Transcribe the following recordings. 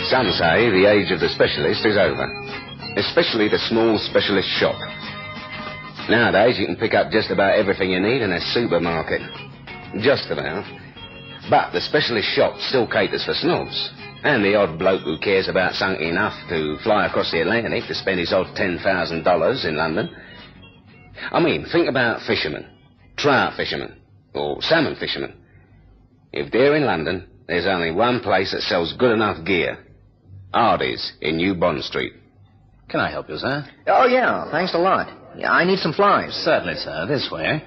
Some say the age of the specialist is over, especially the small specialist shop. Nowadays, you can pick up just about everything you need in a supermarket. Just about. But the specialist shop still caters for snobs. And the odd bloke who cares about something enough to fly across the Atlantic to spend his odd $10,000 in London. I mean, think about fishermen. Trout fishermen. Or salmon fishermen. If they're in London, there's only one place that sells good enough gear. Hardy's in New Bond Street. Can I help you, sir? Oh, yeah. Thanks a lot. Yeah, I need some flies. Certainly, sir. This way.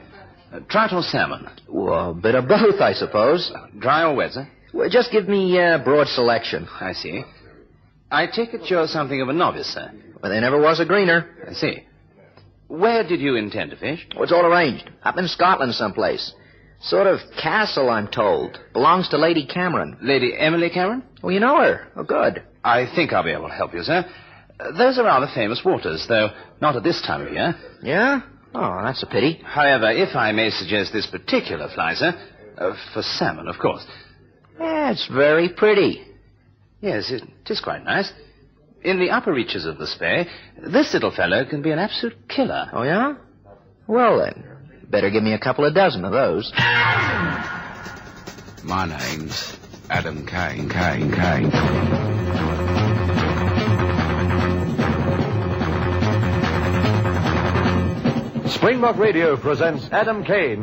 Trout or salmon? Well, a bit of both, I suppose. Dry or wet, sir? Well, just give me a broad selection. I see. I take it you're something of a novice, sir. Well, there never was a greener. I see. Where did you intend to fish? Well, it's all arranged. Up in Scotland someplace. Sort of castle, I'm told. Belongs to Lady Cameron. Lady Emily Cameron? Well, you know her. Oh, good. I think I'll be able to help you, sir. Those are rather famous waters, though not at this time of year. Yeah? Oh, that's a pity. However, if I may suggest this particular fly, sir, for salmon, of course. Yeah, it's very pretty. Yes, it is quite nice. In the upper reaches of the Spey, this little fellow can be an absolute killer. Oh, yeah? Well, then, better give me a couple of dozen of those. My name's Adam Kane. Springbok Radio presents Adam Kane.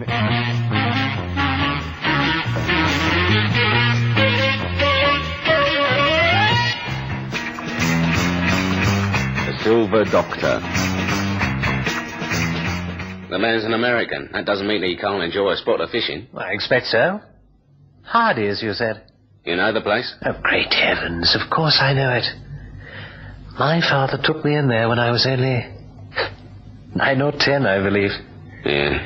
The Silver Doctor. The man's an American. That doesn't mean he can't enjoy a spot of fishing. I expect so. Hardy's, you said. You know the place? Oh, great heavens. Of course I know it. My father took me in there when I was only 9 or 10, I believe. Yeah.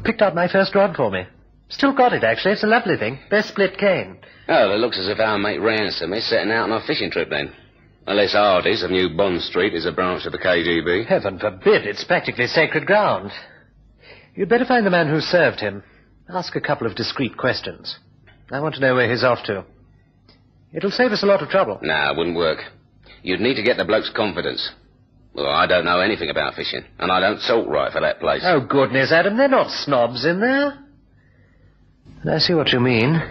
Picked out my first rod for me. Still got it, actually. It's a lovely thing. Best split Kane. Oh, it looks as if our mate Ransom is setting out on a fishing trip then. Unless Hardy's of New Bond Street is a branch of the KGB. Heaven forbid. It's practically sacred ground. You'd better find the man who served him. Ask a couple of discreet questions. I want to know where he's off to. It'll save us a lot of trouble. Nah, it wouldn't work. You'd need to get the bloke's confidence. Well, I don't know anything about fishing, and I don't salt right for that place. Oh, goodness, Adam, they're not snobs in there. I see what you mean.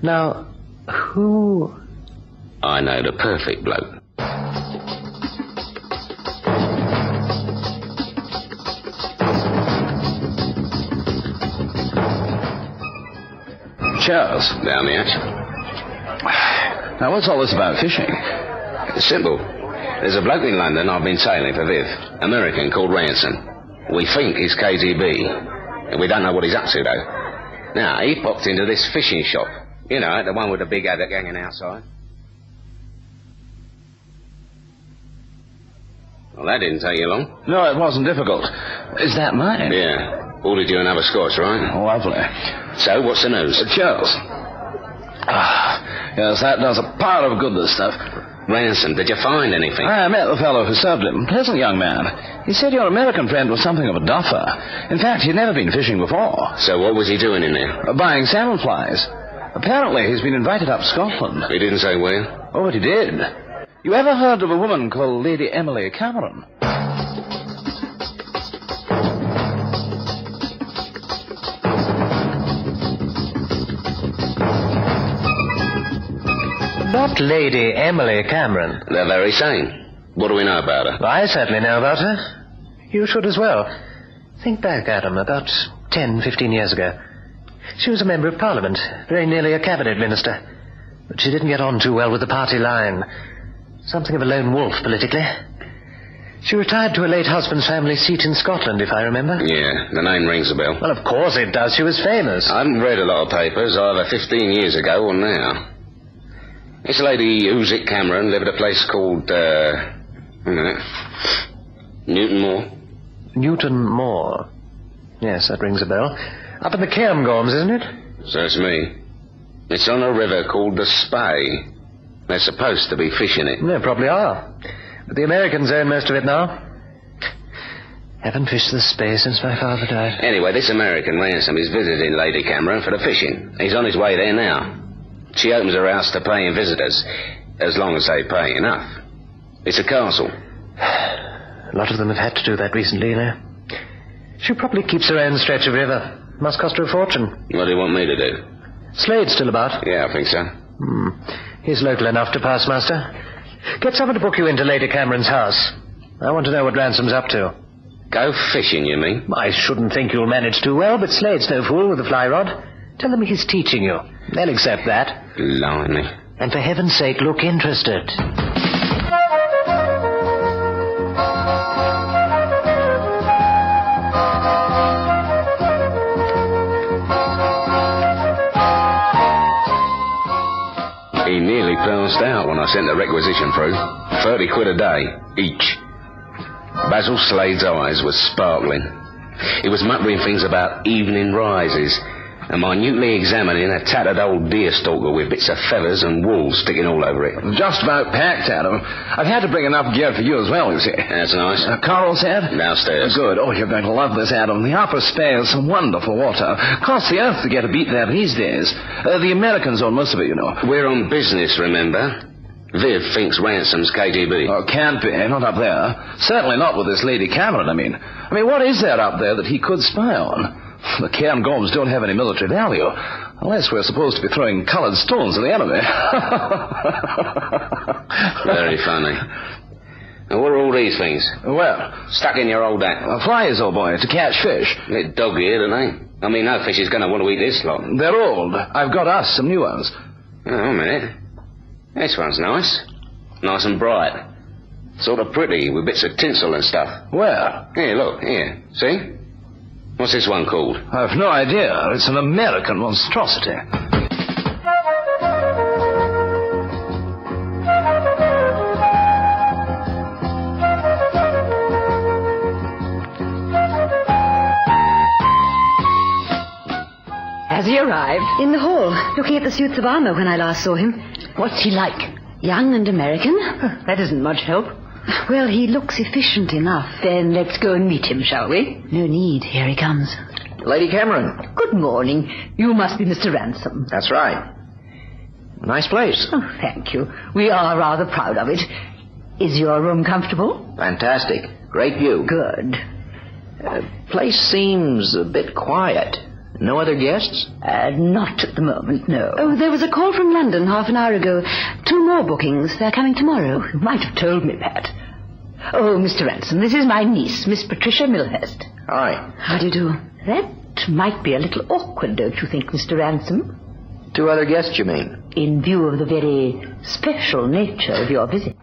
Now, who... I know the perfect bloke. Charles. Down the hatch. Now, what's all this about fishing? It's simple. There's a bloke in London I've been sailing for Viv, American, called Ransom. We think he's KGB, and we don't know what he's up to, though. Now, he popped into this fishing shop. You know, the one with the big haddock hanging outside. Well, that didn't take you long. No, it wasn't difficult. Is that mine? Yeah. Ordered you another scotch, right? Lovely. So, what's the news? Charles. Yes, that does a pile of good, this stuff. Ransom, did you find anything? I met the fellow who served him. Pleasant young man. He said your American friend was something of a duffer. In fact, he'd never been fishing before. So what was he doing in there? Buying salmon flies. Apparently, he's been invited up Scotland. He didn't say where? Oh, but he did. You ever heard of a woman called Lady Emily Cameron? Not Lady Emily Cameron. They're very sane. What do we know about her? I certainly know about her. You should as well. Think back, Adam, about 10, 15 years ago. She was a member of Parliament, very nearly a cabinet minister. But she didn't get on too well with the party line. Something of a lone wolf, politically. She retired to her late husband's family seat in Scotland, if I remember. Yeah, the name rings a bell. Well, of course it does. She was famous. I haven't read a lot of papers, either 15 years ago or now. This lady, Uzik Cameron, lived at a place called, Newton Moor. Newton Moor. Yes, that rings a bell. Up in the Cairngorms, isn't it? So it's me. It's on a river called the Spey. They're supposed to be fishing it. They probably are. But the Americans own most of it now. Haven't fished the Spey since my father died. Anyway, this American Ransom is visiting Lady Cameron for the fishing. He's on his way there now. She opens her house to paying visitors. As long as they pay enough. It's a castle. A lot of them have had to do that recently, you know. She probably keeps her own stretch of river. Must cost her a fortune. What do you want me to do? Slade's still about? Yeah, I think so. He's local enough to pass muster. Get someone to book you into Lady Cameron's house. I want to know what Ransom's up to. Go fishing, you mean? I shouldn't think you'll manage too well, but Slade's no fool with a fly rod. Tell them he's teaching you. They'll accept that. Blimey. And for heaven's sake, look interested. He nearly passed out when I sent the requisition through. 30 quid a day, each. Basil Slade's eyes were sparkling. He was muttering things about evening rises and minutely examining a tattered old deer stalker with bits of feathers and wool sticking all over it. Just about packed, Adam. I've had to bring enough gear for you as well, you see. That's nice. Coral said? Downstairs. Good. Oh, you're going to love this, Adam. The Upper Spey has some wonderful water. Costs the earth to get a beat there these days. The Americans own most of it, you know. We're on business, remember? Viv thinks Ransom's KGB. Oh, can't be. Not up there. Certainly not with this Lady Cameron, I mean, what is there up there that he could spy on? The Cairngorms don't have any military value, unless we're supposed to be throwing coloured stones at the enemy. Very funny. Now, what are all these things? Well, stuck in your old hat. Flies, old boy, to catch fish. They're dog-eared, aren't they? I mean, no fish is going to want to eat this lot. They're old. I've got us some new ones. Oh, a minute. This one's nice. Nice and bright. Sort of pretty, with bits of tinsel and stuff. Where? Here, look, here. See? What's this one called? I've no idea. It's an American monstrosity. Has he arrived? In the hall, looking at the suits of armor when I last saw him. What's he like? Young and American. That isn't much help. Well, he looks efficient enough. Then let's go and meet him, shall we? No need. Here he comes. Lady Cameron. Good morning. You must be Mr. Ransom. That's right. Nice place. Oh, thank you. We are rather proud of it. Is your room comfortable? Fantastic. Great view. Good. Place seems a bit quiet. No other guests? Not at the moment, no. Oh, there was a call from London half an hour ago. 2 more bookings. They're coming tomorrow. You might have told me, Pat. Oh, Mr. Ransom, this is my niece, Miss Patricia Milhurst. Hi. How do you do? That might be a little awkward, don't you think, Mr. Ransom? 2 other guests, you mean? In view of the very special nature of your visit.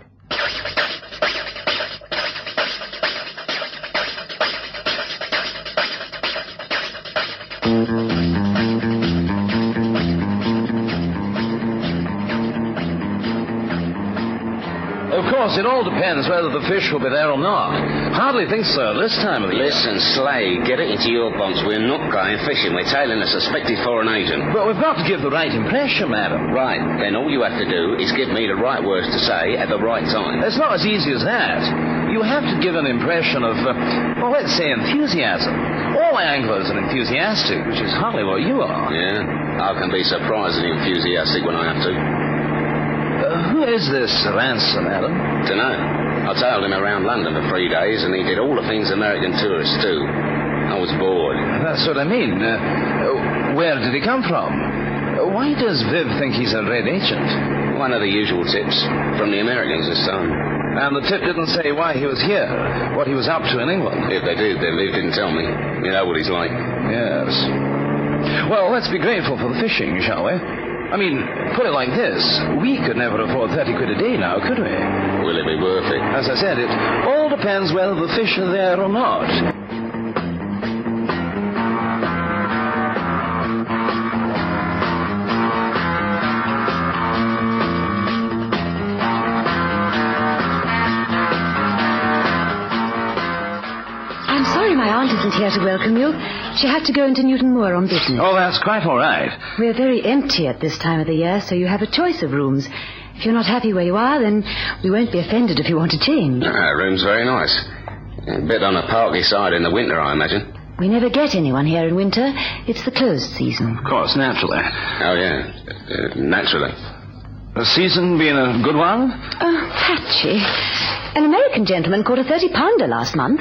Of course, it all depends whether the fish will be there or not. Hardly think so this time of the year. Listen, Slade, get it into your bonds. We're not going fishing. We're tailing a suspected foreign agent. But we've got to give the right impression, madam. Right. Then all you have to do is give me the right words to say at the right time. It's not as easy as that. You have to give an impression of, let's say enthusiasm. All anglers are enthusiastic, which is hardly what you are. Yeah, I can be surprisingly enthusiastic when I have to. Who is this Ransom, Adam? Dunno. I tailed him around London for 3 days, and he did all the things American tourists do. I was bored. That's what I mean. Where did he come from? Why does Viv think he's a red agent? One of the usual tips from the Americans this time. And the tip didn't say why he was here, what he was up to in England. If they did, then Viv didn't tell me. You know what he's like. Yes. Well, let's be grateful for the fishing, shall we? I mean, put it like this. We could never afford 30 quid a day now, could we? Will it be worth it? As I said, it all depends whether the fish are there or not. I'm sorry my aunt isn't here to welcome you. She had to go into Newton Moor on business. Oh, that's quite all right. We're very empty at this time of the year, so you have a choice of rooms. If you're not happy where you are, then we won't be offended if you want to change. Room's very nice. A bit on a parky side in the winter, I imagine. We never get anyone here in winter. It's the closed season. Of course, naturally. Oh, yeah. Naturally. The season been a good one? Patchy. An American gentleman caught a 30-pounder last month.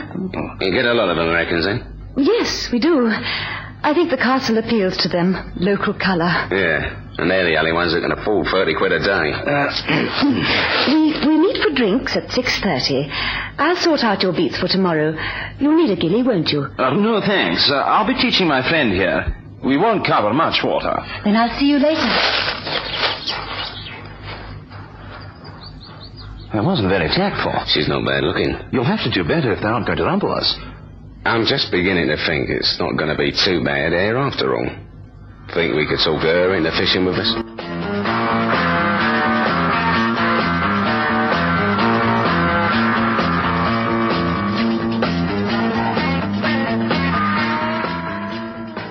You get a lot of Americans, eh? Yes, we do. I think the castle appeals to them. Local colour. Yeah, and they're the only ones that can afford 30 quid a day. We meet for drinks at 6:30. I'll sort out your beats for tomorrow. You'll need a gilly, won't you? No, thanks. I'll be teaching my friend here. We won't cover much water. Then I'll see you later. That wasn't very tactful. She's not bad looking. You'll have to do better if they aren't going to rumble us. I'm just beginning to think it's not going to be too bad here after all. Think we could talk her into fishing with us?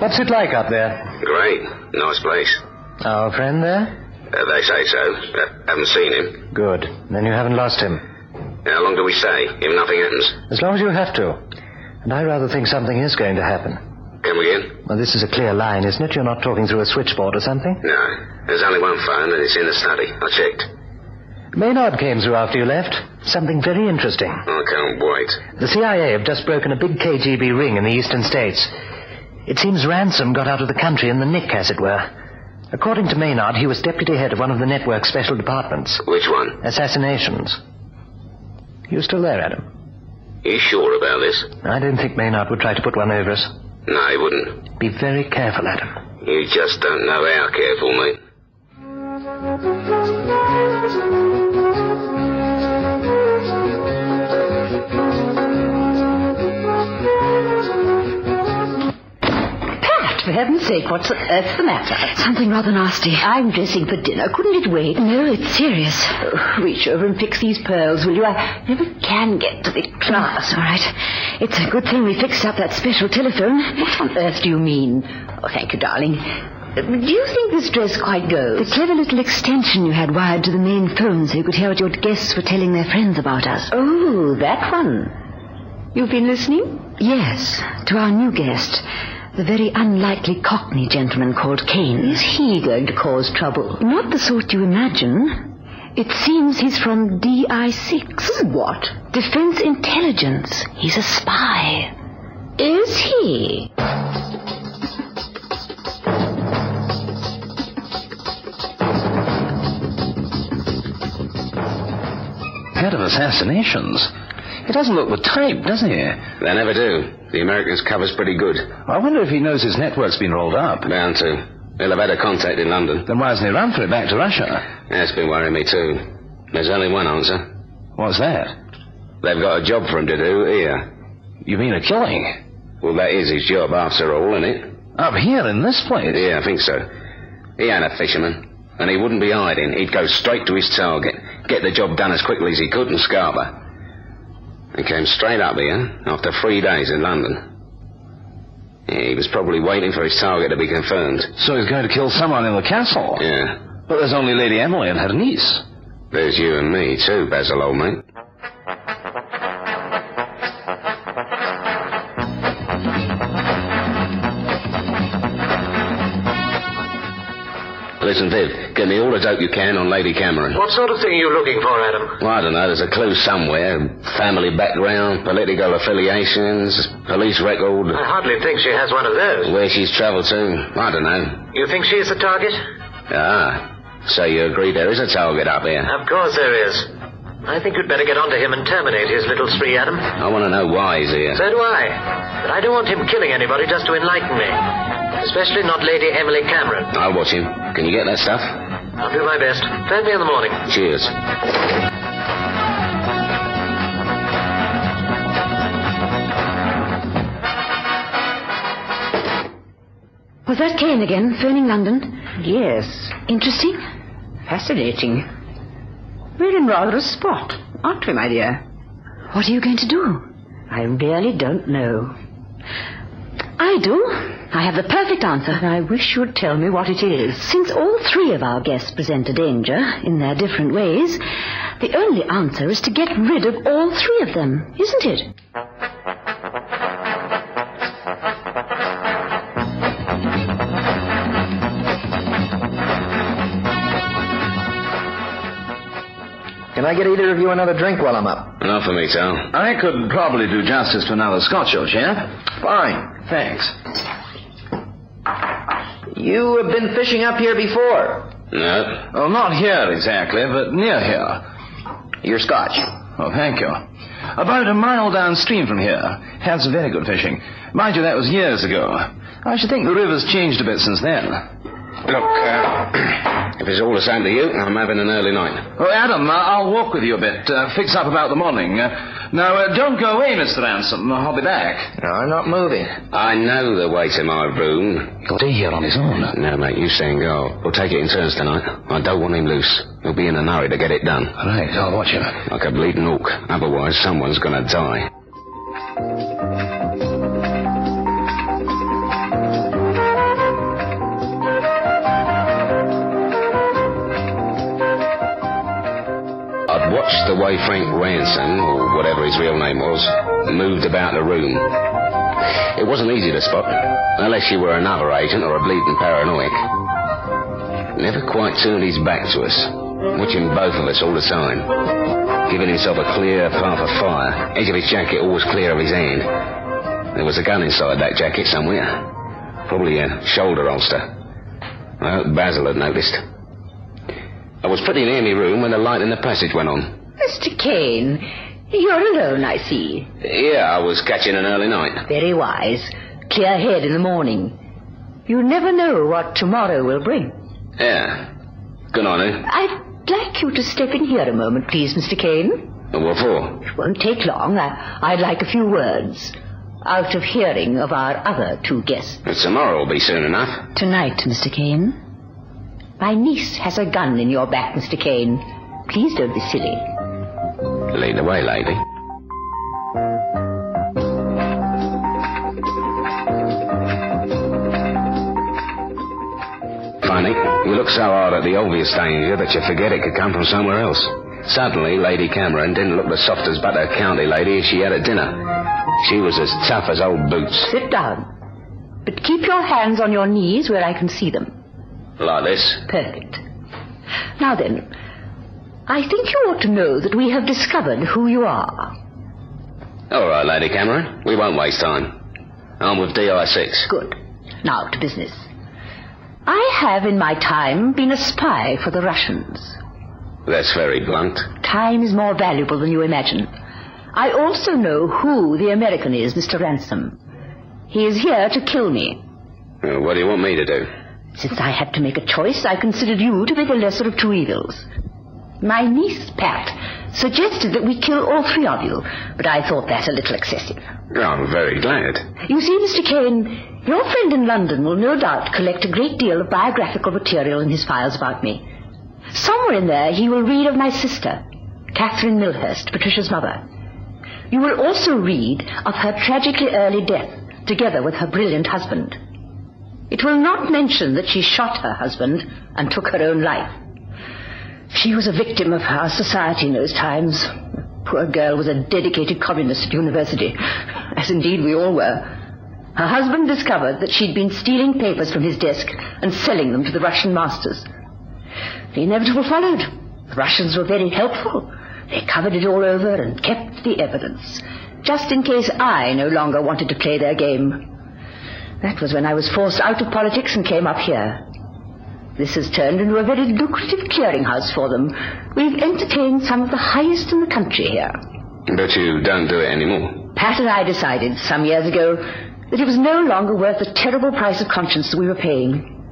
What's it like up there? Great. Nice place. Our friend there? They say so. Haven't seen him. Good. Then you haven't lost him. How long do we stay, if nothing happens? As long as you have to. And I rather think something is going to happen. Come again? Well, this is a clear line, isn't it? You're not talking through a switchboard or something? No. There's only one phone, and it's in the study. I checked. Maynard came through after you left. Something very interesting. I can't wait. The CIA have just broken a big KGB ring in the eastern states. It seems Ransom got out of the country in the nick, as it were. According to Maynard, he was deputy head of one of the network's special departments. Which one? Assassinations. You still there, Adam? You sure about this? I don't think Maynard would try to put one over us. No, he wouldn't. Be very careful, Adam. You just don't know how careful, mate. For heaven's sake, what's the matter? Something rather nasty. I'm dressing for dinner. Couldn't it wait? No, it's serious. Oh, reach over and fix these pearls, will you? I never can get to the class. All right. It's a good thing we fixed up that special telephone. What on earth do you mean? Oh, thank you, darling. Do you think this dress quite goes? The clever little extension you had wired to the main phone so you could hear what your guests were telling their friends about us. Oh, that one. You've been listening? Yes, to our new guest. The very unlikely Cockney gentleman called Kane. Is he going to cause trouble? Not the sort you imagine. It seems he's from DI6. What? Defense Intelligence. He's a spy. Is he? Head of assassinations. He doesn't look the type, does he? They never do. The Americans' cover's pretty good. I wonder if he knows his network's been rolled up. Bound to. He'll have had a contact in London. Then why hasn't he run for it back to Russia? That's been worrying me too. There's only one answer. What's that? They've got a job for him to do here. You mean a killing? Well, that is his job after all, isn't it? Up here in this place? Yeah, I think so. He ain't a fisherman. And he wouldn't be hiding. He'd go straight to his target. Get the job done as quickly as he could in Scarborough. He came straight up here after 3 days in London. Yeah, he was probably waiting for his target to be confirmed. So he's going to kill someone in the castle? Yeah. But there's only Lady Emily and her niece. There's you and me too, Basil, old mate. Listen, Viv, get me all the dope you can on Lady Cameron. What sort of thing are you looking for, Adam? Well, I don't know. There's a clue somewhere. Family background, political affiliations, police record. I hardly think she has one of those. Where she's travelled to. I don't know. You think she is the target? Ah. So you agree there is a target up here? Of course there is. I think you'd better get onto him and terminate his little spree, Adam. I want to know why he's here. So do I. But I don't want him killing anybody just to enlighten me. Especially not Lady Emily Cameron. I'll watch him. Can you get that stuff? I'll do my best. Phone me in the morning. Cheers. Was that Kane again, phoning London? Yes. Interesting? Fascinating. We're in rather a spot, aren't we, my dear? What are you going to do? I really don't know. I do. I have the perfect answer. I wish you'd tell me what it is. Since all three of our guests present a danger in their different ways, the only answer is to get rid of all three of them, isn't it? Can I get either of you another drink while I'm up? Not for me, Sal. I could probably do justice to another scotch, old chap. Fine. Thanks. You have been fishing up here before. No. Well, not here exactly, but near here. You're Scotch. Oh, thank you. About a mile downstream from here. Had some very good fishing. Mind you, that was years ago. I should think the river's changed a bit since then. Look, if it's all the same to you, I'm having an early night. Oh, Adam, I'll walk with you a bit. Fix up about the morning. Now, don't go away, Mr. Ransom. I'll be back. No, I'm not moving. I know the way to my room. He'll stay here on his own. No, mate, you stay and go. We'll take it in turns tonight. I don't want him loose. He'll be in a hurry to get it done. Right, I'll watch him. Like a bleeding hawk. Otherwise, someone's gonna die. I'd watched the way Frank Ransom, or whatever his real name was, moved about the room. It wasn't easy to spot, unless you were another agent or a bleeding paranoiac. Never quite turned his back to us, watching both of us all the time, giving himself a clear path of fire, edge of his jacket always clear of his hand. There was a gun inside that jacket somewhere, probably a shoulder holster. I hope Basil had noticed. I was pretty near my room when the light in the passage went on. Mr. Kane, you're alone, I see. Yeah, I was catching an early night. Very wise. Clear head in the morning. You never know what tomorrow will bring. Yeah. Good on, eh? I'd like you to step in here a moment, please, Mr. Kane. What for? It won't take long. I'd like a few words. Out of hearing of our other two guests. Tomorrow will be soon enough. Tonight, Mr. Kane. My niece has a gun in your back, Mr. Kane. Please don't be silly. Lead the way, lady. Funny, you look so hard at the obvious danger that you forget it could come from somewhere else. Suddenly, Lady Cameron didn't look the soft as butter county lady as she had at dinner. She was as tough as old boots. Sit down. But keep your hands on your knees where I can see them. Like this? Perfect. Now then, I think you ought to know that we have discovered who you are. All right, Lady Cameron. We won't waste time. I'm with DI6. Good. Now to business. I have in my time been a spy for the Russians. That's very blunt. Time is more valuable than you imagine. I also know who the American is, Mr. Ransom. He is here to kill me. What do you want me to do? Since I had to make a choice, I considered you to be the lesser of two evils. My niece, Pat, suggested that we kill all three of you, but I thought that a little excessive. I'm very glad. You see, Mr. Kane, your friend in London will no doubt collect a great deal of biographical material in his files about me. Somewhere in there he will read of my sister, Catherine Milhurst, Patricia's mother. You will also read of her tragically early death, together with her brilliant husband. It will not mention that she shot her husband and took her own life. She was a victim of our society in those times. The poor girl was a dedicated communist at university, as indeed we all were. Her husband discovered that she'd been stealing papers from his desk and selling them to the Russian masters. The inevitable followed. The Russians were very helpful. They covered it all over and kept the evidence, just in case I no longer wanted to play their game. That was when I was forced out of politics and came up here. This has turned into a very lucrative clearinghouse for them. We've entertained some of the highest in the country here. But you don't do it anymore. Pat and I decided some years ago that it was no longer worth the terrible price of conscience that we were paying.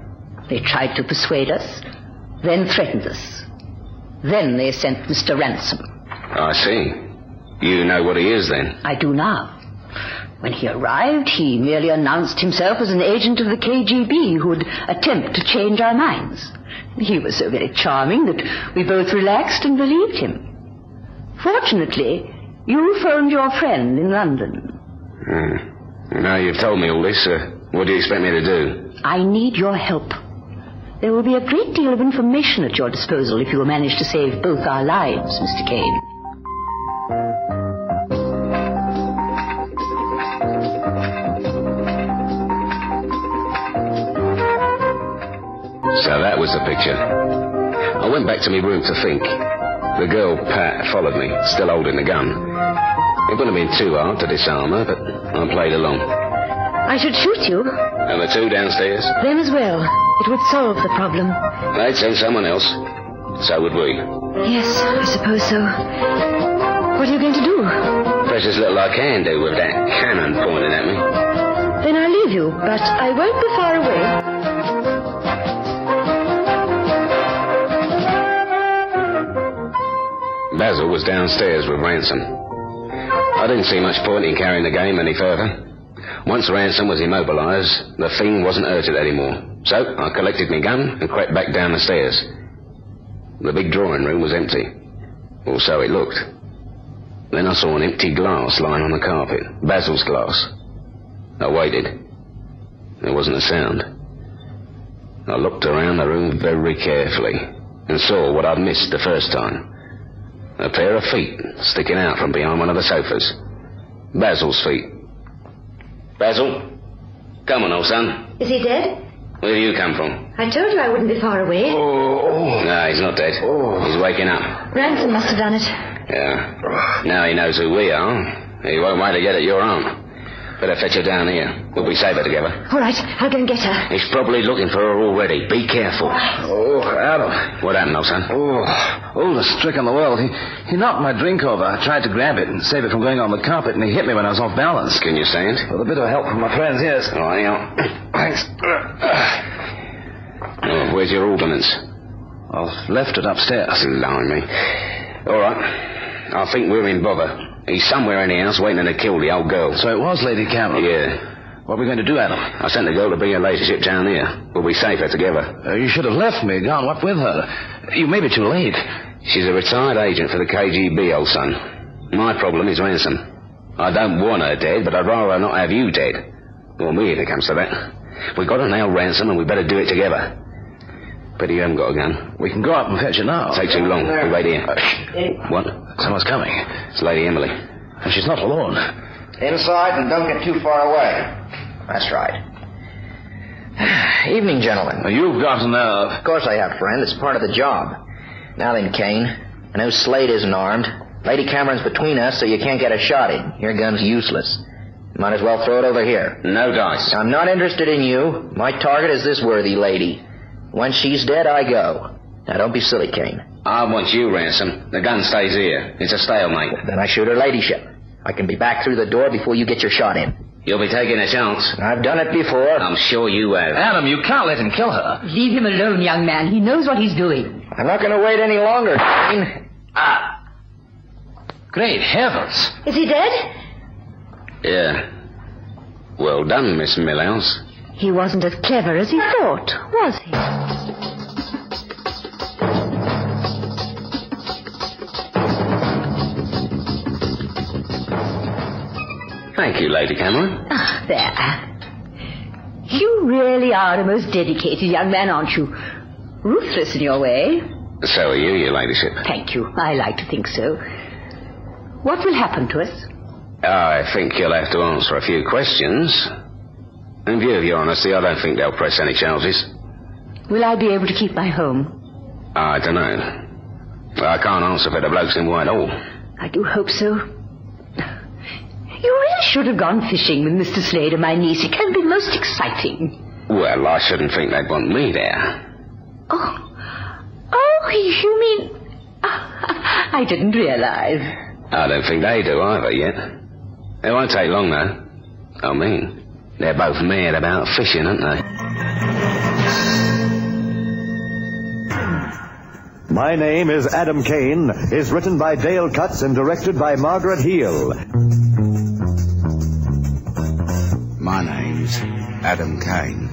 They tried to persuade us, then threatened us. Then they sent Mr. Ransom. I see. You know what he is, then? I do now. When he arrived, he merely announced himself as an agent of the KGB who would attempt to change our minds. He was so very charming that we both relaxed and believed him. Fortunately, you phoned your friend in London. Now you've told me all this, what do you expect me to do? I need your help. There will be a great deal of information at your disposal if you will manage to save both our lives, Mr. Kane. So that was the picture. I went back to my room to think. The girl, Pat, followed me, still holding the gun. It wouldn't have been too hard to disarm her, but I played along. I should shoot you. And the two downstairs? Them as well. It would solve the problem. They'd send someone else. So would we. Yes, I suppose so. What are you going to do? Precious little I can do with that cannon pointing at me. Then I'll leave you, but I won't be far away. Basil was downstairs with Ransom. I didn't see much point in carrying the game any further. Once Ransom was immobilized, the fiend wasn't urgent anymore. So I collected my gun and crept back down the stairs. The big drawing room was empty. Or so it looked. Then I saw an empty glass lying on the carpet. Basil's glass. I waited. There wasn't a sound. I looked around the room very carefully and saw what I'd missed the first time. A pair of feet sticking out from behind one of the sofas. Basil's feet. Basil? Come on, old son. Is he dead? Where do you come from? I told you I wouldn't be far away. No, he's not dead. He's waking up. Ransom must have done it. Yeah. Now he knows who we are. He won't wait to get at your aunt. Better fetch her down here. We'll be safer together. All right, I'll go and get her. He's probably looking for her already. Be careful. Oh, Adam. What happened, old son? Oldest trick in the world. He knocked my drink over. I tried to grab it and save it from going on the carpet, and he hit me when I was off balance. Can you stand? With a bit of help from my friends, yes. Oh, hang on. Thanks. Oh, where's your ordnance? I've left it upstairs. Blimey. All right. I think we're in bother. He's somewhere in the house waiting to kill the old girl. So it was Lady Cameron? Yeah. What are we going to do, Adam? I sent the girl to bring her ladyship down here. We'll be safer together. You should have left me, gone up with her. You may be too late. She's a retired agent for the KGB, old son. My problem is Ransom. I don't want her dead, but I'd rather not have you dead. Or me, if it comes to that. We've got to nail Ransom, and we better do it together. But you haven't got a gun. We can go up and fetch it now. Take too long. We'll wait here. What? Someone's coming. It's Lady Emily. And she's not alone. Inside and don't get too far away. That's right. Evening, gentlemen. Well, you've got a nerve. Of course I have, friend. It's part of the job. Now then, Kane. I know Slade isn't armed. Lady Cameron's between us, so you can't get a shot in. Your gun's useless. Might as well throw it over here. No dice. I'm not interested in you. My target is this worthy lady. When she's dead, I go. Now, don't be silly, Kane. I want you, Ransom. The gun stays here. It's a stalemate. Then I shoot her ladyship. I can be back through the door before you get your shot in. You'll be taking a chance. I've done it before. I'm sure you have. Adam, you can't let him kill her. Leave him alone, young man. He knows what he's doing. I'm not going to wait any longer, Kane. Great heavens. Is he dead? Yeah. Well done, Miss Millhouse. He wasn't as clever as he thought, was he? Thank you, Lady Cameron. Ah, there. You really are a most dedicated young man, aren't you? Ruthless in your way. So are you, Your Ladyship. Thank you. I like to think so. What will happen to us? I think you'll have to answer a few questions. In view of your honesty, I don't think they'll press any charges. Will I be able to keep my home? I don't know. I can't answer for the blokes in Whitehall. I do hope so. You really should have gone fishing with Mr. Slade and my niece. It can be most exciting. Well, I shouldn't think they'd want me there. Oh, you mean... I didn't realize. I don't think they do either yet. It won't take long, though. I mean, they're both mad about fishing, aren't they? My Name is Adam Kane is written by Dale Cutts and directed by Margaret Heel. My name's Adam Kane.